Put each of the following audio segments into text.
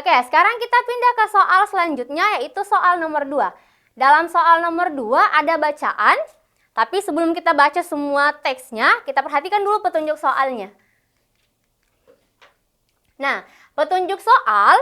Oke, sekarang kita pindah ke soal selanjutnya, yaitu soal nomor 2. Dalam soal nomor 2 ada bacaan, tapi sebelum kita baca semua teksnya, kita perhatikan dulu petunjuk soalnya. Nah, petunjuk soal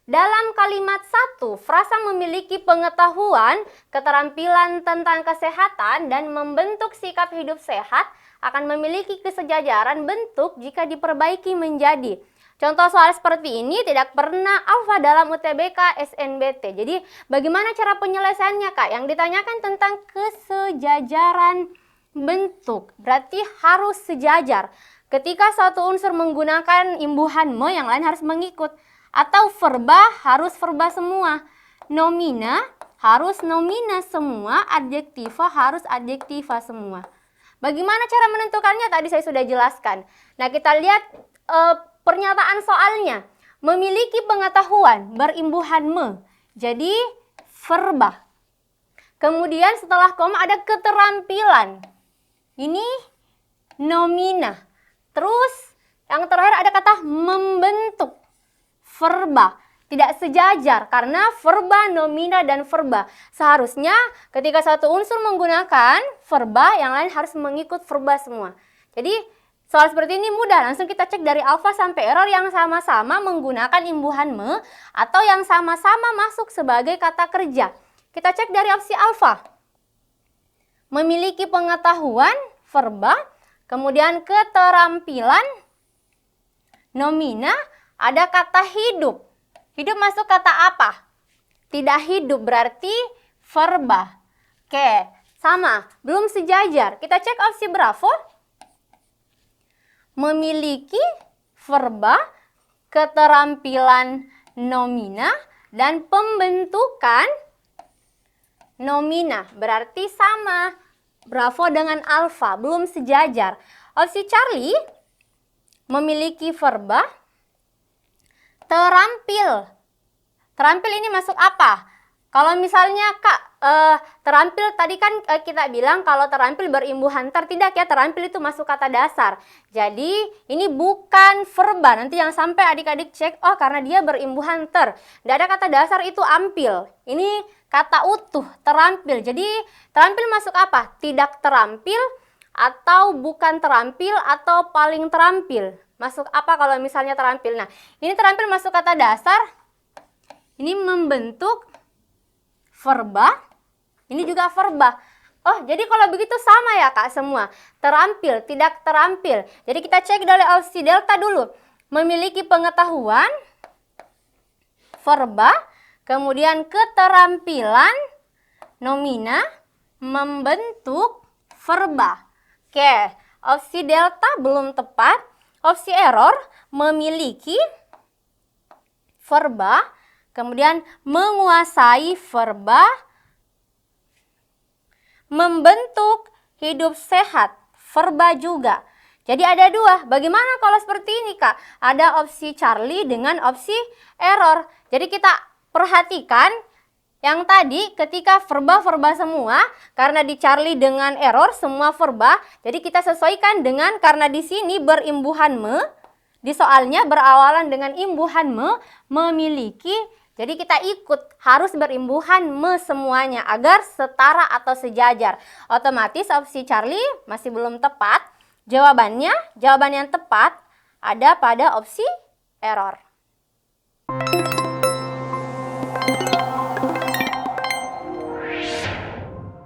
dalam kalimat 1, frasa memiliki pengetahuan, keterampilan tentang kesehatan, dan membentuk sikap hidup sehat akan memiliki kesejajaran bentuk jika diperbaiki menjadi. Contoh soal seperti ini tidak pernah alfa dalam UTBK SNBT. Jadi bagaimana cara penyelesaiannya, Kak? Yang ditanyakan tentang kesejajaran bentuk. Berarti harus sejajar. Ketika satu unsur menggunakan imbuhan me, yang lain harus mengikut. Atau verba harus verba semua. Nomina harus nomina semua. Adjektiva harus adjektiva semua. Bagaimana cara menentukannya? Tadi saya sudah jelaskan. Nah, kita lihat pernyataan soalnya. Memiliki pengetahuan, berimbuhan me. Jadi verba. Kemudian setelah koma ada keterampilan. Ini nomina. Terus yang terakhir ada kata membentuk. Verba. Tidak sejajar karena verba, nomina, dan verba. Seharusnya ketika satu unsur menggunakan verba, yang lain harus mengikut verba semua. Jadi soal seperti ini mudah, langsung kita cek dari alfa sampai error yang sama-sama menggunakan imbuhan me atau yang sama-sama masuk sebagai kata kerja. Kita cek dari opsi alfa. Memiliki pengetahuan, verba, kemudian keterampilan, nomina, ada kata hidup. Hidup masuk kata apa? Tidak hidup berarti verba. Oke, sama, belum sejajar. Kita cek opsi bravo. Memiliki verba, keterampilan nomina, dan pembentukan nomina. Berarti sama. Bravo dengan alfa, belum sejajar. Opsi Charlie, memiliki verba, terampil. Terampil ini masuk apa? Kalau misalnya Kak, terampil tadi kan kita bilang kalau terampil berimbuhan ter, tidak ya, terampil itu masuk kata dasar. Jadi ini bukan verba. Nanti yang sampai adik-adik cek, oh karena dia berimbuhan ter. Tidak ada kata dasar itu ampil. Ini kata utuh, terampil. Jadi terampil masuk apa? Tidak terampil, atau bukan terampil, atau paling terampil. Masuk apa kalau misalnya terampil? Nah, ini terampil masuk kata dasar. Ini membentuk verba. Ini juga verba. Oh, jadi kalau begitu sama ya Kak semua. Terampil, tidak terampil. Jadi kita cek dari opsi delta dulu. Memiliki pengetahuan, verba, kemudian keterampilan, nomina, membentuk verba. Oke, opsi delta belum tepat. Opsi error, memiliki verba, kemudian menguasai verba, membentuk hidup sehat, verba juga. Jadi ada dua. Bagaimana kalau seperti ini Kak? Ada opsi Charlie dengan opsi error. Jadi kita perhatikan yang tadi ketika verba-verba semua, karena di Charlie dengan error semua verba, jadi kita sesuaikan dengan karena di sini berimbuhan me, di soalnya berawalan dengan imbuhan me, memiliki, jadi kita ikut harus berimbuhan me semuanya agar setara atau sejajar. Otomatis opsi Charlie masih belum tepat. Jawaban yang tepat ada pada opsi error.